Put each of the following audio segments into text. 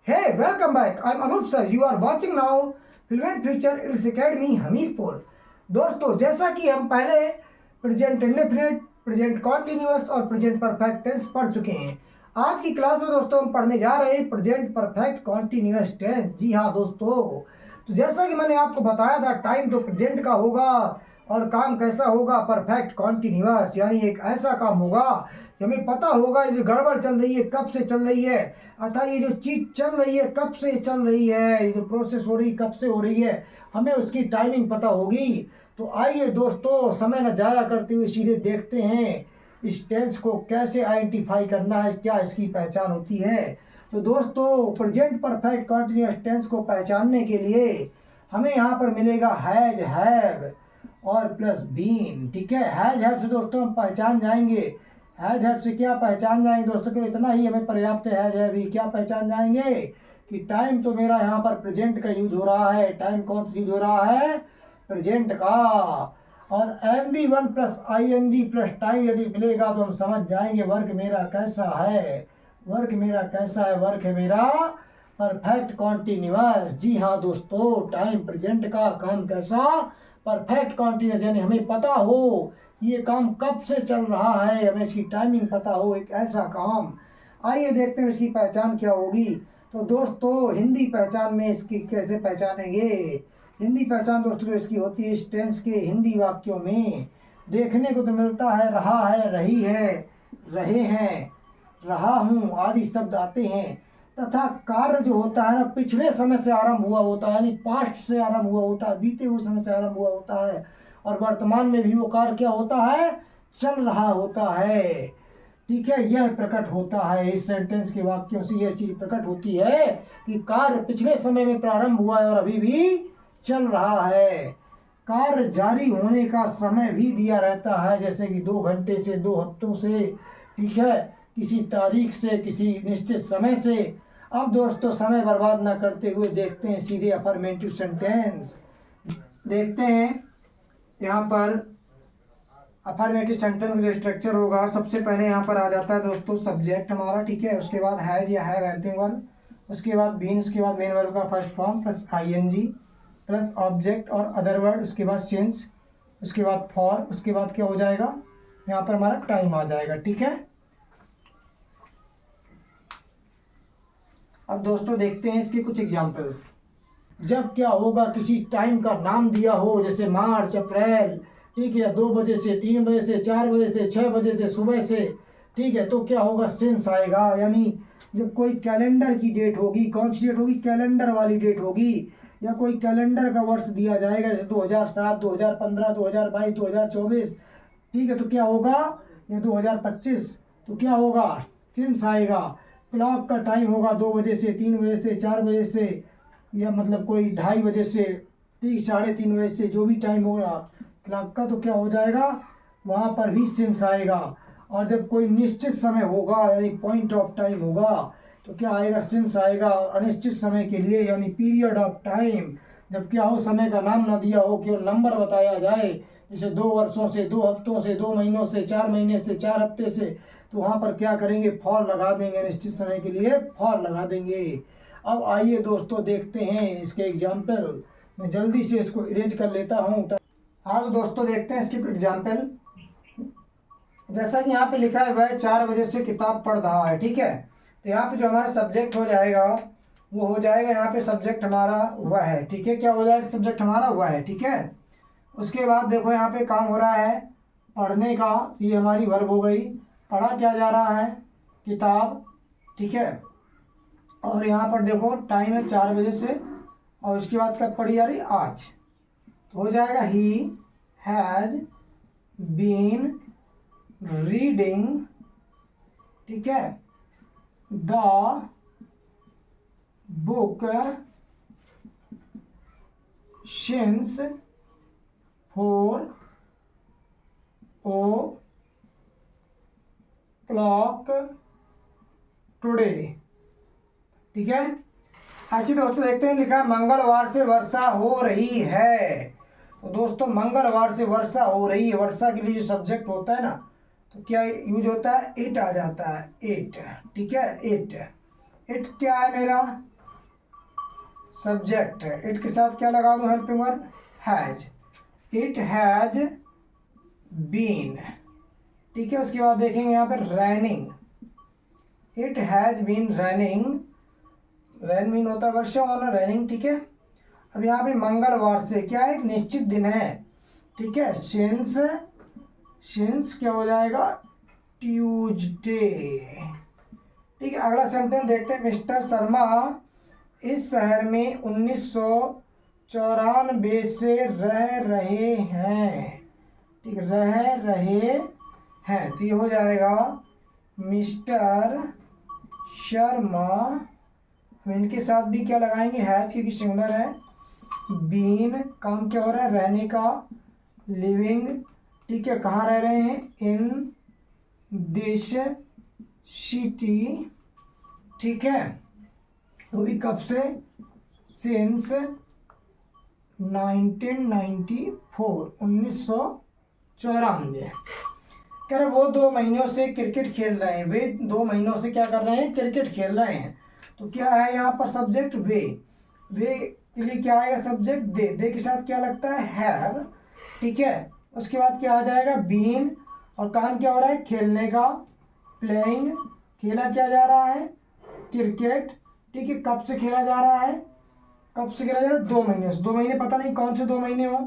Hey, welcome back. I'm Anup sir. You are watching now Fluent Future It's Academy Hamirpur. दोस्तों, जैसा कि हम पहले प्रेजेंट इंडेफिनिट, प्रेजेंट कॉन्टिन्यूअस और प्रेजेंट परफेक्ट टेंस पढ़ चुके हैं। आज की क्लास में दोस्तों हम पढ़ने जा रहे हैं प्रेजेंट परफेक्ट कॉन्टिन्यूअस टेंस। जी हाँ दोस्तों, तो जैसा कि मैंने आपको बताया था, टाइम तो प्रेजेंट का होगा और काम कैसा होगा, परफेक्ट कॉन्टिन्यूअस, यानी एक ऐसा काम होगा कि हमें पता होगा ये जो गड़बड़ चल रही है कब से चल रही है, अर्थात ये जो चीज़ चल रही है कब से चल रही है, ये जो प्रोसेस हो रही कब से हो रही है, हमें उसकी टाइमिंग पता होगी। तो आइए दोस्तों, समय न जाया करते हुए सीधे देखते हैं इस टेंस को कैसे आइडेंटिफाई करना है, क्या इसकी पहचान होती है। तो दोस्तों, प्रेजेंट परफेक्ट कॉन्टिन्यूअस टेंस को पहचानने के लिए हमें यहाँ पर मिलेगा हैज, हैव और प्लस बीन। ठीक है, हैज हैव से दोस्तों हम पहचान जाएंगे। हैज हैव से क्या पहचान जाएंगे दोस्तों, कि इतना ही हमें पर्याप्त है। हैज हैव ही क्या पहचान जाएंगे कि टाइम तो मेरा यहाँ पर प्रेजेंट का यूज हो रहा है। टाइम कौन सा यूज हो रहा है, प्रेजेंट का। और MV1 plus ING plus time यदि मिलेगा तो हम समझ जाएंगे वर्क मेरा कैसा है। वर्क मेरा कैसा है, वर्क है मेरा परफेक्ट कॉन्टिन्यूअस। जी हाँ दोस्तों, टाइम प्रेजेंट का, काम कैसा, परफेक्ट कॉन्टिन्यूअस, यानी हमें पता हो ये काम कब से चल रहा है, हमें इसकी टाइमिंग पता हो, एक ऐसा काम। आइए देखते हैं इसकी पहचान क्या होगी। तो दोस्तों, हिंदी पहचान में इसकी कैसे पहचानेंगे। हिंदी पहचान दोस्तों इसकी होती है इस टेंस के हिंदी वाक्यों में देखने को तो मिलता है रहा है, रही है, रहे हैं, रहा हूँ आदि शब्द आते हैं। तथा कार्य जो होता है ना, पिछले समय से आरंभ हुआ होता है, यानी पास्ट से आरंभ हुआ होता है, बीते हुए समय से आरंभ हुआ होता है, और वर्तमान में भी वो कार्य क्या होता है, चल रहा होता है। ठीक है, यह प्रकट होता है इस सेंटेंस के वाक्यों से, यह चीज प्रकट होती है कि कार्य पिछले समय में प्रारंभ हुआ है और अभी भी चल रहा है। कार्य जारी होने का समय भी दिया रहता है, जैसे कि 2 घंटे से, 2 हफ्तों से, ठीक है, किसी तारीख से, किसी निश्चित समय से। अब दोस्तों, समय बर्बाद ना करते हुए देखते हैं सीधे अफर्मेटिव सेंटेंस। देखते हैं यहाँ पर अफर्मेटिव सेंटेंस का जो स्ट्रक्चर होगा, सबसे पहले यहाँ पर आ जाता है दोस्तों सब्जेक्ट हमारा। ठीक है, उसके बाद हैज या हैव हेल्पिंग वर्ब, उसके बाद बीन, उसके बाद मेन वर्ब का first form plus ING plus object और अदर वर्ड, उसके बाद सिंस, उसके बाद फॉर, उसके बाद क्या हो जाएगा, यहाँ पर हमारा टाइम आ जाएगा। ठीक है, अब दोस्तों देखते हैं इसके कुछ एग्जाम्पल्स। जब क्या होगा, किसी टाइम का नाम दिया हो, जैसे मार्च, अप्रैल, ठीक है, 2 बजे से, 3 बजे से, 4 बजे से, 6 बजे से, सुबह से, ठीक है, तो क्या होगा, सिंस आएगा। यानी जब कोई कैलेंडर की डेट होगी, कौन सी डेट होगी, कैलेंडर वाली डेट होगी, या कोई कैलेंडर का वर्ष दिया जाएगा, जैसे 2007, 2015, 2022, 2024, ठीक है, तो क्या होगा, या 2025, तो क्या होगा, सिंस आएगा। क्लॉक का टाइम होगा 2 बजे से, 3 बजे से, 4 बजे से, या मतलब कोई 2:30 बजे से, ठीक, 3:30 बजे से, जो भी टाइम होगा क्लॉक का, तो क्या हो जाएगा, वहाँ पर भी सिंस आएगा। और जब कोई निश्चित समय होगा, यानी पॉइंट ऑफ टाइम होगा, तो क्या आएगा, सिंस आएगा। अनिश्चित समय के लिए, यानी पीरियड ऑफ टाइम, जब क्या हो, समय का नाम ना दिया हो, केवल नंबर बताया जाए, जैसे 2 वर्षों से, 2 हफ्तों से, 2 महीनों से, 4 महीने से, 4 हफ्ते से, तो वहाँ पर क्या करेंगे, फॉर लगा देंगे, निश्चित समय के लिए फॉर लगा देंगे। अब आइए दोस्तों देखते हैं इसके एग्जाम्पल। मैं जल्दी से इसको इरेज कर लेता हूँ। हाँ तो दोस्तों देखते हैं इसके एग्जाम्पल। जैसा कि यहाँ पे लिखा है, वह 4 बजे से किताब पढ़ रहा है। ठीक है, तो यहाँ पे जो हमारा सब्जेक्ट हो जाएगा वो हो जाएगा, यहाँ पे सब्जेक्ट हमारा वह है। ठीक है, क्या हो जाएगा, सब्जेक्ट हमारा वह है। ठीक है, उसके बाद देखो यहाँ पे काम हो रहा है पढ़ने का, ये हमारी वर्ब हो गई। पढ़ा क्या जा रहा है, किताब। ठीक है, और यहाँ पर देखो टाइम है 4 बजे से, और उसके बाद कब पढ़ी जा रही, आज। तो हो जाएगा ही हैज बीन रीडिंग, ठीक है, the book since 4 o'clock today. ठीक है, अच्छी दोस्तों देखते हैं, लिखा है मंगलवार से वर्षा हो रही है। तो दोस्तों मंगलवार से वर्षा हो रही है, वर्षा के लिए जो सब्जेक्ट होता है ना, तो क्या यूज होता है, इट आ जाता है, इट। ठीक है, इट, इट क्या है मेरा, सब्जेक्ट है, इट के साथ क्या लगा दो helping verb has, it has been, ठीक है। उसके बाद देखेंगे यहाँ पे raining, it has been raining, rain mean होता है वर्षा होना, रैनिंग, ठीक है। अब यहाँ पे मंगलवार से क्या है, एक निश्चित दिन है, ठीक है। सिंस क्या हो जाएगा, ट्यूजडे, ठीक है। अगला सेंटेंस देखते हैं, मिस्टर शर्मा इस शहर में 1994 से रह रहे हैं, ठीक, रह रहे हैं, तो ये हो जाएगा मिस्टर शर्मा। इनके साथ भी क्या लगाएंगे, हैज, क्योंकि सिंगुलर है। बीन, काम क्या हो रहा है, रहने का, लिविंग, ठीक है, कहाँ रह रहे हैं, इन दिस सिटी, ठीक है, वो भी कब से, सिंस 1994, 1994। कह रहे वो 2 महीनों से क्रिकेट खेल रहे हैं, वे 2 महीनों से क्या कर रहे हैं, क्रिकेट खेल रहे हैं। तो क्या है यहाँ पर सब्जेक्ट, वे के लिए क्या आएगा सब्जेक्ट, दे के साथ क्या लगता है, हैव, ठीक है। उसके बाद क्या आ जाएगा, बीन, और काम क्या हो रहा है, खेलने का, प्लेइंग, खेला क्या जा रहा है, क्रिकेट, ठीक है। कब से खेला जा रहा है, कब से खेला जा रहा है, 2 महीने से, 2 महीने पता नहीं कौन से 2 महीने हो,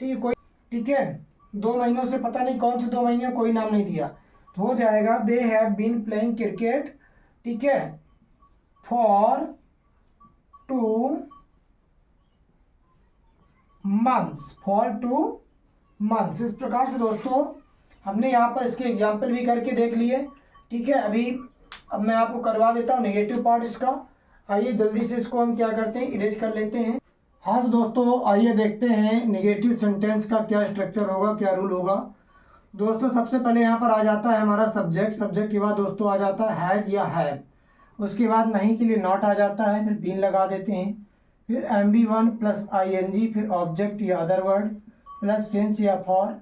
ठीक है, कोई, ठीक है, 2 महीनों से पता नहीं कौन से 2 महीने, कोई नाम नहीं दिया, तो हो जाएगा they have been playing cricket, ठीक है, फॉर 2 मंथ्स, फॉर 2 मंथ्स। इस प्रकार से दोस्तों हमने यहाँ पर इसके एग्जाम्पल भी करके देख लिए, ठीक है। अब मैं आपको करवा देता हूँ नेगेटिव पार्ट इसका। आइए जल्दी से इसको हम क्या करते हैं, इरेज कर लेते हैं। हाँ तो दोस्तों आइए देखते हैं नेगेटिव सेंटेंस का क्या स्ट्रक्चर होगा, क्या रूल होगा। दोस्तों सबसे पहले यहाँ पर आ जाता है हमारा सब्जेक्ट, सब्जेक्ट के बाद दोस्तों आ जाता है हैज या हैव, उसके बाद नहीं के लिए नॉट आ जाता है, फिर बीन लगा देते हैं, फिर MB1 प्लस ING, फिर ऑब्जेक्ट या अदर वर्ड प्लस सिंस या फॉर,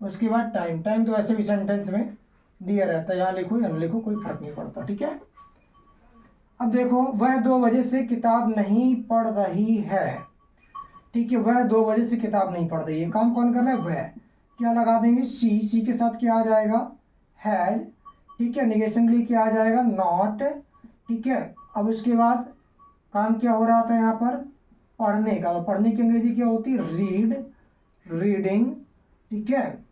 उसके बाद टाइम तो ऐसे भी सेंटेंस में दिया रहता है, यहाँ लिखो या न लिखो कोई फर्क नहीं पड़ता, ठीक है। अब देखो वह 2 बजे से किताब नहीं पढ़ रही है, ठीक है, वह 2 बजे से किताब नहीं पढ़ रही है, काम कौन कर रहा है, वह, क्या लगा देंगे, सी के साथ क्या आ जाएगा, हैज, ठीक है, निगेशन के लिए क्या आ जाएगा, नॉट, ठीक है। अब उसके बाद काम क्या हो रहा था यहाँ पर, पढ़ने का, तो पढ़ने की अंग्रेजी क्या होती है, रीडिंग, ठीक है।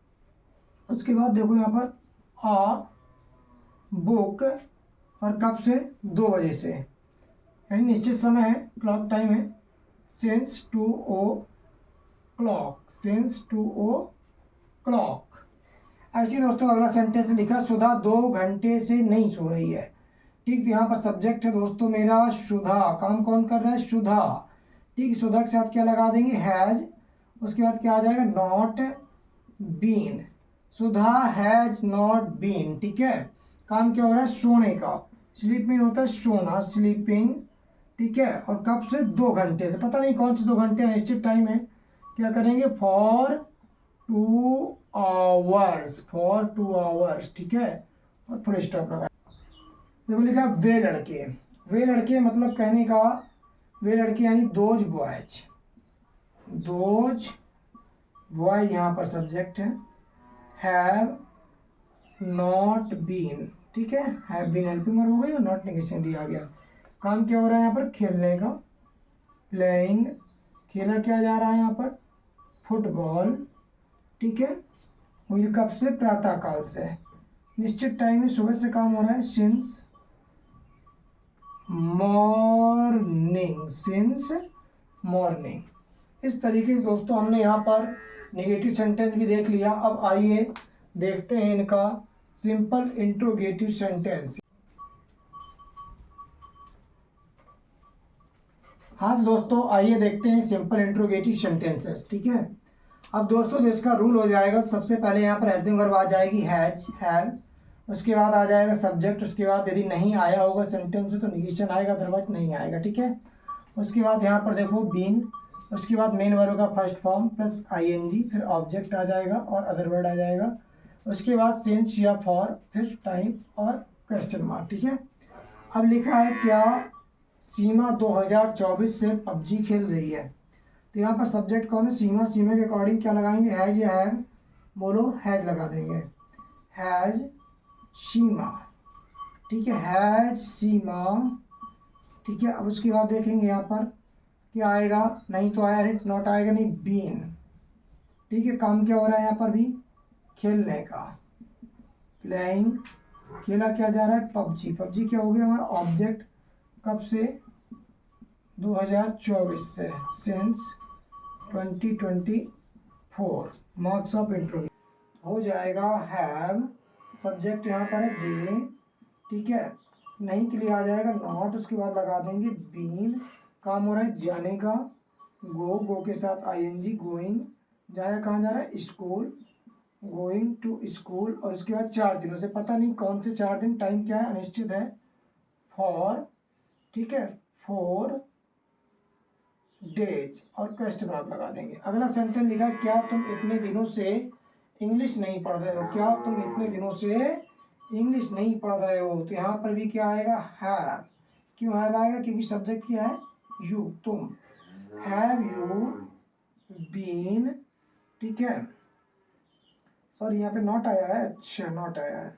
उसके बाद देखो यहाँ पर आ बुक, और कब से, 2 बजे से, यानी निश्चित समय है, क्लॉक टाइम है, सिंस 2 o'clock, सिंस 2 o'clock। ऐसे दोस्तों अगला सेंटेंस लिखा, सुधा 2 घंटे से नहीं सो रही है, ठीक, तो यहाँ पर सब्जेक्ट है दोस्तों मेरा सुधा, काम कौन कर रहा है, सुधा, ठीक, सुधा के साथ क्या लगा देंगे, हैज, उसके बाद क्या आ जाएगा, not been, Sudha has not been, ठीक है। काम क्या हो रहा है, सोने का, स्लीप मीन होता है सोना, स्लीपिंग, ठीक है, और कब से, 2 घंटे से, पता नहीं कौन से 2 घंटे, निश्चित टाइम है, क्या करेंगे, फॉर 2 आवर्स, फॉर 2 आवर्स, ठीक है, और फुल स्टॉप लगा। देखो लिखा वे लड़के मतलब कहने का, वे लड़के यानी दोज बॉयज यहाँ पर सब्जेक्ट है, हैव नॉट बीन, ठीक है, हैव बीन हेल्पिंग वर्ब हो गई और नॉट नेगेशन डी आ गया। काम क्या हो रहा है यहाँ पर, खेलने का, प्लेइंग, खेला क्या जा रहा है यहाँ पर, फुटबॉल, ठीक है, वही कब से, प्रातः काल से, निश्चित टाइम में, सुबह से काम हो रहा है, सिंस मॉर्निंग। इस तरीके से दोस्तों हमने यहाँ पर नेगेटिव सेंटेंस भी देख लिया। अब आइए देखते हैं इनका सिंपल इंट्रोगेटिव सेंटेंस। हाँ तो दोस्तों आइए देखते हैं सिंपल इंट्रोगेटिव सेंटेंसेस, ठीक है। अब दोस्तों जिसका रूल हो जाएगा, तो सबसे पहले यहाँ पर हेल्पिंग वर्ब आ जाएगी हैज, हैव, उसके बाद आ जाएगा सब्जेक्ट, उसके बाद यदि नहीं आया होगा सेंटेंस में तो निगेशन आएगा, अदरवाइज नहीं आएगा, ठीक है। उसके बाद यहाँ पर देखो बीन, उसके बाद मेन वर्ब का फर्स्ट फॉर्म प्लस ING, फिर ऑब्जेक्ट आ जाएगा और अदर वर्ड आ जाएगा, उसके बाद सिंस या फॉर, फिर टाइम और क्वेश्चन मार्क, ठीक है। अब लिखा है क्या सीमा 2024 से पबजी खेल रही है। तो यहाँ पर सब्जेक्ट कौन है? सीमा। सीमा के अकॉर्डिंग क्या लगाएंगे? हैज या हैव? बोलो, हैज लगा देंगे। हैज सीमा, ठीक है, हैज सीमा, ठीक है। अब उसके बाद देखेंगे यहाँ पर क्या आएगा, नहीं तो आया, नॉट आएगा, नहीं, बीन, ठीक है। काम क्या हो रहा है यहाँ पर भी? खेलने का, प्लेइंग, खेला क्या जा रहा है? पबजी। पबजी क्या हो गया हमारा ऑब्जेक्ट? कब से? 2024 से, सिंस 2024। मार्क्स ऑफ इंट्रो हो जाएगा हैव, सब्जेक्ट यहाँ पर है दे, ठीक है। नहीं के लिए आ जाएगा नॉट, उसके बाद लगा देंगे बीन। काम हो रहा है जाने का, गो, गो के साथ आईएनजी, गोइंग, जाएगा कहाँ जा रहा है? School, going to school. और उसके बाद 4 दिनों से, पता नहीं कौन से 4 दिन, टाइम क्या है? अनिश्चित है। फॉर, ठीक है, 4 डेज, और क्वेश्चन मार्क लगा देंगे। अगला सेंटेंस लिखा, क्या तुम इतने दिनों से इंग्लिश नहीं पढ़ रहे हो? क्या तुम इतने दिनों से इंग्लिश नहीं पढ़ रहे हो? तो यहाँ पर भी क्या आएगा? हैव। क्यों हैव आएगा? क्योंकि सब्जेक्ट क्या है? यू, तुम। हैव यू बीन, ठीक है, सॉरी यहाँ पे नॉट आया है, अच्छा नॉट आया है।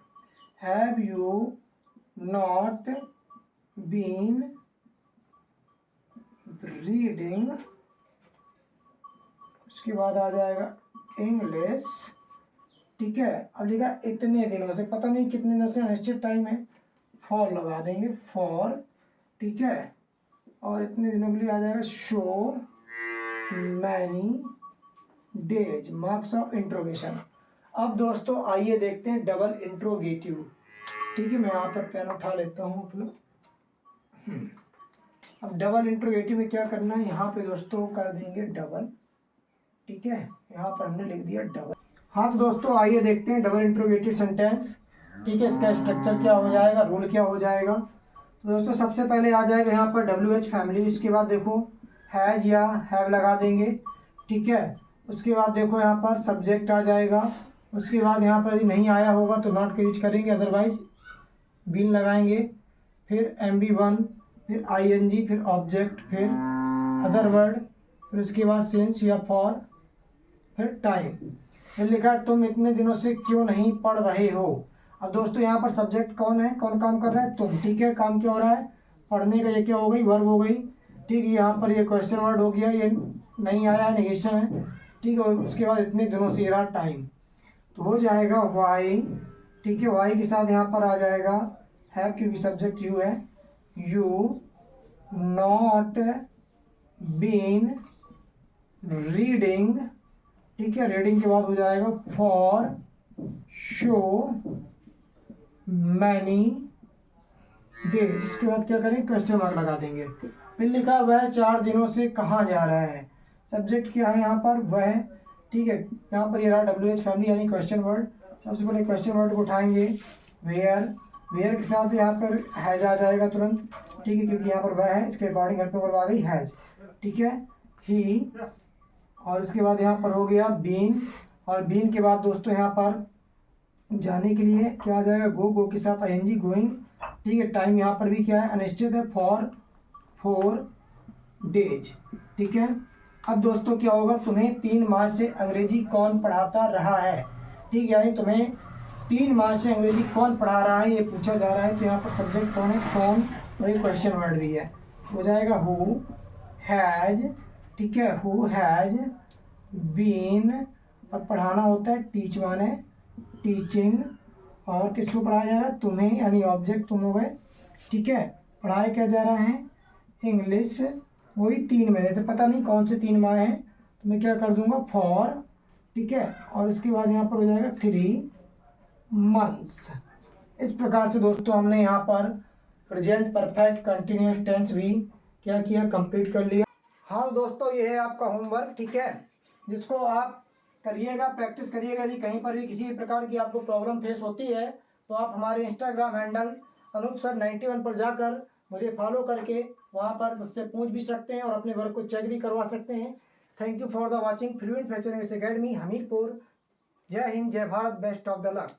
Have you not been reading, उसके बाद आ जाएगा इंग्लिश, ठीक है। अब लिखा इतने दिनों से, पता नहीं कितने दिनों से, अनिश्चित टाइम है। फॉर लगा देंगे, फॉर, ठीक है। और इतने दिनों के लिए आ जाएगा show many days, marks of interrogation. अब दोस्तों आइए देखते हैं डबल इंट्रोगेटिव, ठीक है। मैं यहाँ पर पेन उठा लेता हूँ अपना। अब डबल इंट्रोगेटिव में क्या करना है? यहाँ पे दोस्तों कर देंगे डबल, ठीक है। यहाँ पर हमने लिख दिया डबल। हाँ तो दोस्तों आइए देखते हैं डबल इंट्रोगेटिव सेंटेंस, ठीक है। इसका स्ट्रक्चर क्या हो जाएगा, रूल क्या हो जाएगा? तो दोस्तों सबसे पहले आ जाएगा यहाँ पर WH फैमिली, उसके बाद देखो हैज या हैव लगा देंगे, ठीक है। उसके बाद देखो यहाँ पर सब्जेक्ट आ जाएगा, उसके बाद यहाँ पर यदि नहीं आया होगा तो नॉट का यूज करेंगे, अदरवाइज बीन लगाएंगे, फिर MB1, फिर ING, फिर ऑब्जेक्ट, फिर अदर वर्ड, फिर उसके बाद सिंस या फॉर, फिर टाइम। फिर लिखा तुम इतने दिनों से क्यों नहीं पढ़ रहे हो? अब दोस्तों यहाँ पर सब्जेक्ट कौन है, कौन काम कर रहा है? तुम, ठीक है। काम क्या हो रहा है? पढ़ने का, ये क्या हो गई? वर्ब हो गई, ठीक है। यहाँ पर ये क्वेश्चन वर्ड हो गया, ये नहीं आया है, नेगेशन है, ठीक है। और उसके बाद इतने दिनों से रहा टाइम, तो हो जाएगा वाई, ठीक है। वाई के साथ यहाँ पर आ जाएगा हैव, क्योंकि सब्जेक्ट यू है। यू नॉट बीन रीडिंग, ठीक है। रीडिंग के बाद हो जाएगा फॉर शो मैनी डेज, उसके बाद क्या करें? क्वेश्चन मार्क लगा देंगे। फिर लिखा वह 4 दिनों से कहाँ जा रहा है? सब्जेक्ट क्या है यहाँ पर? वह, ठीक है। यहाँ पर ये रहा WH फैमिली यानी क्वेश्चन वर्ड। सबसे पहले क्वेश्चन वर्ड को उठाएंगे, वेयर। वेयर के साथ यहाँ पर हैज आ जाएगा तुरंत, ठीक है, क्योंकि यहाँ पर वह है, इसके अकॉर्डिंग हेल्प वर्ब आ गई हैज, ठीक है। ही, और उसके बाद यहाँ पर हो गया बीन, और बीन के बाद दोस्तों यहाँ पर जाने के लिए क्या आ जाएगा? गो, गो के साथ ING, गोइंग, ठीक है। टाइम यहाँ पर भी क्या है? अनिश्चित है, फॉर 4 डेज, ठीक है। अब दोस्तों क्या होगा? तुम्हें 3 माह से अंग्रेजी कौन पढ़ाता रहा है? ठीक है, यानी तुम्हें 3 माह से अंग्रेजी कौन पढ़ा रहा है, ये पूछा जा रहा है। तो यहाँ पर सब्जेक्ट कौन है? कौन, और ये क्वेश्चन वर्ड भी है, हो जाएगा हु हैज, ठीक है। हु हैज बीन, और पढ़ाना होता है टीच, माने टीचिंग, और किसको पढ़ाया जा रहा है? तुम्हें, यानी ऑब्जेक्ट तुम हो गए, ठीक है। पढ़ाया क्या जा रहा है? इंग्लिश। वही 3 महीने से, पता नहीं कौन से 3 माह हैं, तो मैं क्या कर दूंगा? फॉर, ठीक है। और उसके बाद यहाँ पर हो जाएगा 3 मंथ्स। इस प्रकार से दोस्तों हमने यहाँ पर प्रेजेंट परफेक्ट कंटिन्यूअस टेंस भी क्या किया? कंप्लीट कर लिया। हाँ दोस्तों ये है आपका होमवर्क, ठीक है, जिसको आप करिएगा, प्रैक्टिस करिएगा। यदि कहीं पर भी किसी प्रकार की आपको प्रॉब्लम फेस होती है तो आप हमारे इंस्टाग्राम हैंडल अनूप सर 91 पर जाकर मुझे फॉलो करके वहाँ पर मुझसे पूछ भी सकते हैं और अपने वर्क को चेक भी करवा सकते हैं। Thank you for the watching fluent future English academy Hamirpur. जय हिंद, जय Bharat, best of the luck.